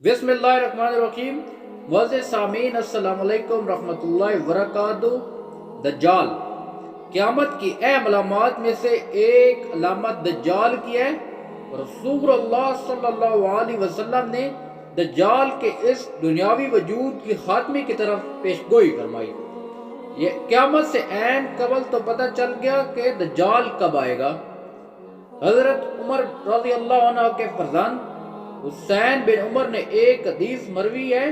बिस्मिल्लाहिर्रहमानिर्रहीम। मुअज़्ज़िज़ सामीन, अस्सलाम वालेकुम रहमतुल्लाहि वबरकातुहू। दज्जाल क़यामत की अहम अलामात में से एक अलामत दज्जाल की है। रसूलुल्लाह सल्लल्लाहु अलैहि वसल्लम ने दज्जाल के इस दुनियावी वजूद की खात्मे की तरफ पेशगोई फरमाई। ये क़यामत से ऐन कबल तो पता चल गया कि दज्जाल कब आएगा। हज़रत उमर रज़ियल्लाहु अन्हु के फर्जंद हुसैन बिन उमर ने एक हदीस मरवी है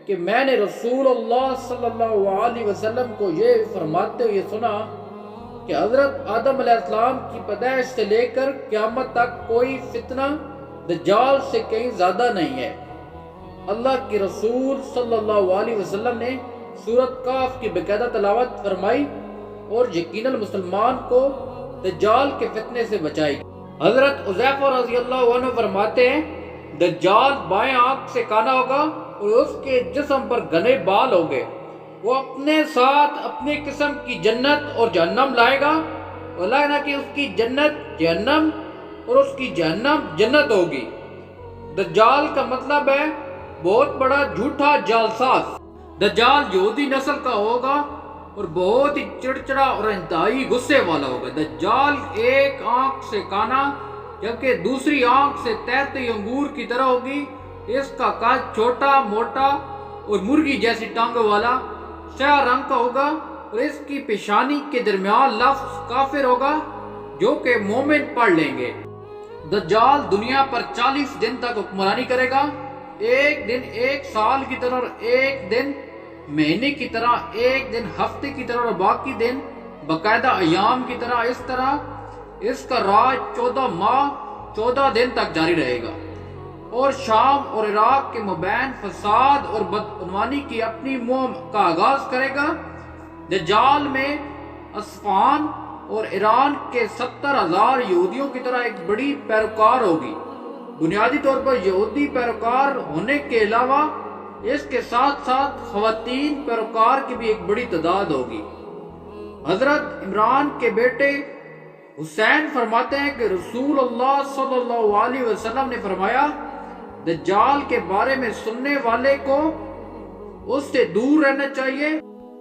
कि मैंने रसूलुल्लाह सल्लल्लाहु अलैहि वसल्लम को ये फरमाते हुए सुना कि हज़रत आदम अलैहिस्सलाम की पैदाइश से लेकर क़यामत तक कोई फितना दज्जाल से कहीं ज़्यादा नहीं है। अल्लाह के रसूल सल्लल्लाहु अलैहि वसल्लम ने सूरत काफ की बाकायदा तलावत फरमाई और यकीनन मुसलमान को दज्जाल के फितने से बचाएगी। हज़रत हुज़ैफा रज़ियल्लाहु अन्हु फरमाते हैं, दज्जाल बाएं आंख से काना होगा और उसके जिस्म पर घने बाल होंगे। वो अपने साथ अपनी किस्म की जन्नत और जहन्नम लाएगा। अल्लाह ना कि उसकी जन्नत जहन्नम और उसकी जहन्नम जन्नत होगी। दज्जाल का मतलब है बहुत बड़ा झूठा जालसाज। दज्जाल यहूदी नस्ल का होगा और बहुत ही चिड़चिड़ा और इंतहाई गुस्से वाला होगा। दज्जाल एक आंख से काना जबकि दूसरी आंख से तैरते अंगूर की तरह होगी। इसका कद छोटा मोटा और मुर्गी जैसी टांगों वाला स्याह रंग का होगा और इसकी पेशानी के दरमियान लफ्ज काफिर होगा जो कि मोमिन पढ़ लेंगे। दज्जाल दुनिया पर 40 दिन तक हुक्मरानी करेगा। एक दिन एक साल की तरह और एक दिन महीने की तरह, एक दिन हफ्ते की तरह और बाकी दिन बाकायदा अयाम की तरह। इस तरह इसका राज 14 माह 14 दिन तक जारी रहेगा और शाम और इराक के मबैन फसाद और बदउनवानी की अपनी मुहिम का आगाज करेगा। दज्जाल में अस्फहान और ईरान के 70,000 यहूदियों की तरह एक बड़ी पैरोकार होगी। बुनियादी तौर पर यहूदी पैरोकार होने के अलावा इसके साथ साथ खवातीन पैरोकार की भी एक बड़ी तादाद होगी। हजरत इमरान के बेटे हुसैन फरमाते हैं कि रसूलुल्लाह सल्लल्लाहु अलैहि वसल्लम ने फरमाया, दज्जाल के बारे में सुनने वाले को उससे दूर रहना चाहिए।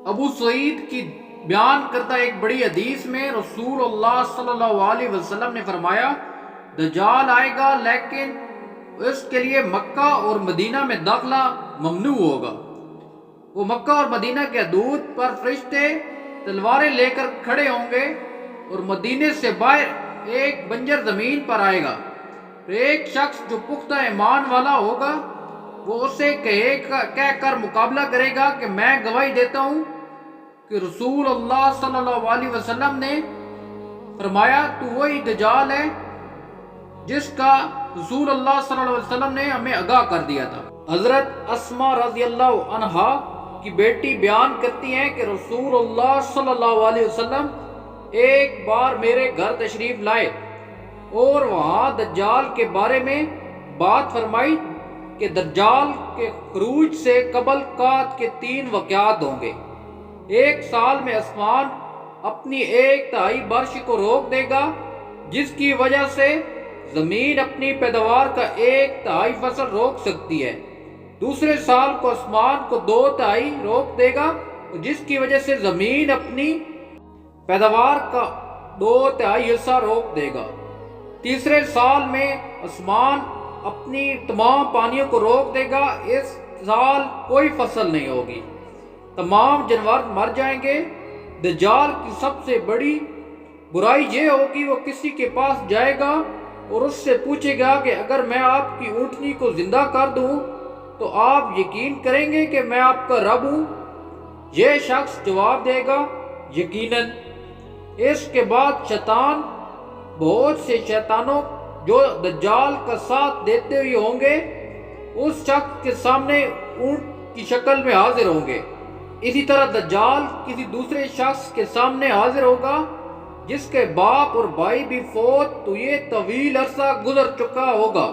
अबू सईद की बयान करता एक बड़ी हदीस में रसूलुल्लाह सल्लल्लाहु अलैहि वसल्लम ने फरमाया, दज्जाल आएगा लेकिन इसके लिए मक्का और मदीना में दाखिला ममनू होगा। वो मक्का और मदीना के हदूद पर फरिश्ते तलवारें लेकर खड़े होंगे और मदीने से बाहर एक बंजर जमीन पर आएगा। एक शख्स जो पुख्ता ईमान वाला होगा वो उसे कहकर मुकाबला करेगा कि मैं गवाही देता हूँ कि रसूलुल्लाह सल्लल्लाहु अलैहि वसल्लम ने फरमाया तू वही दज्जाल है जिसका रसूलुल्लाह सल्लल्लाहु अलैहि वसल्लम ने हमें आगाह कर दिया था। हजरत अस्मा रज़ियल्लाहु अन्हा की बेटी बयान करती हैं कि रसूलुल्लाह सल्लल्लाहु अलैहि वसल्लम एक बार मेरे घर तशरीफ लाए और वहां दज्जाल के बारे में बात फरमाई कि दज्जाल के खरूज से कबल कात के 3 वाक़यात होंगे। एक साल में आसमान अपनी 1/3 बारिश को रोक देगा जिसकी वजह से जमीन अपनी पैदावार का 1/3 फसल रोक सकती है। दूसरे साल को आसमान को 2/3 रोक देगा जिसकी वजह से जमीन अपनी पैदावार का 2/3 हिस्सा रोक देगा। तीसरे साल में आसमान अपनी तमाम पानियों को रोक देगा। इस साल कोई फसल नहीं होगी, तमाम जानवर मर जाएंगे। दज्जाल की सबसे बड़ी बुराई ये होगी वो किसी के पास जाएगा और उससे पूछेगा कि अगर मैं आपकी ऊँटनी को जिंदा कर दूं तो आप यकीन करेंगे कि मैं आपका रब हूं? यह शख्स जवाब देगा यकीनन। इसके बाद शैतान बहुत से शैतानों जो दज्जाल का साथ देते हुए होंगे उस शख्स के सामने ऊंट की शक्ल में हाजिर होंगे। इसी तरह दज्जाल किसी दूसरे शख्स के सामने हाजिर होगा जिसके बाप और भाई भी फौत तो ये तवील अरसा गुजर चुका होगा।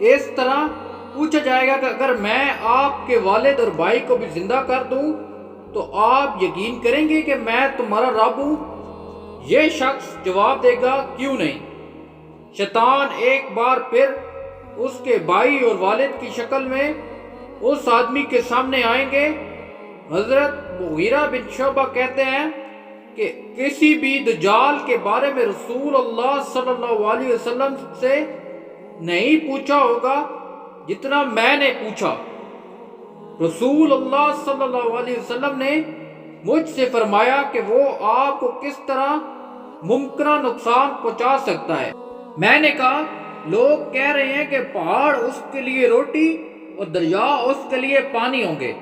इस तरह पूछा जाएगा कि अगर मैं आपके वालिद और भाई को भी जिंदा कर दूं तो आप यकीन करेंगे कि मैं तुम्हारा रब हूं? यह शख्स जवाब देगा क्यों नहीं। शैतान एक बार फिर اس کے بھائی اور والد کی شکل میں اس آدمی کے سامنے آئیں گے۔ حضرت مغیرہ بن شعبہ کہتے ہیں کہ کسی بھی دجال کے بارے میں رسول اللہ صلی اللہ علیہ وسلم سے نہیں پوچھا ہوگا جتنا میں نے پوچھا۔ رسول اللہ صلی اللہ علیہ وسلم نے مجھ سے فرمایا کہ وہ آپ کو کس طرح ممکنہ نقصان پہنچا سکتا ہے۔ میں نے کہا لوگ کہہ رہے ہیں کہ پہاڑ اس کے لیے روٹی اور دریا اس کے لیے پانی ہوں گے۔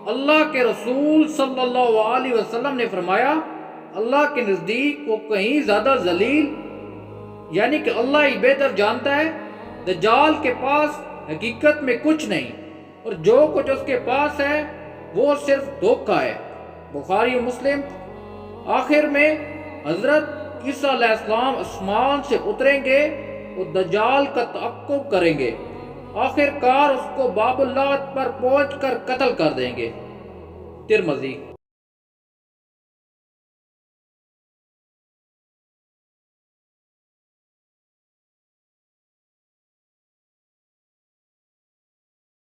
اللہ کے رسول صلی اللہ علیہ وسلم نے فرمایا اللہ کے نزدیک وہ کہیں زیادہ ذلیل، یعنی کہ اللہ ہی بہتر جانتا ہے۔ دجال کے پاس حقیقت میں کچھ نہیں، اور جو کچھ اس کے پاس ہے وہ صرف دھوکہ ہے۔ بخاری و مسلم۔ آخر میں حضرت عیسیٰ علیہ السلام آسمان سے اتریں گے اور دجال کا تعقب کریں گے، آخر کار اس کو باب اللہ پر پہنچ کر قتل کر دیں گے۔ ترمذی۔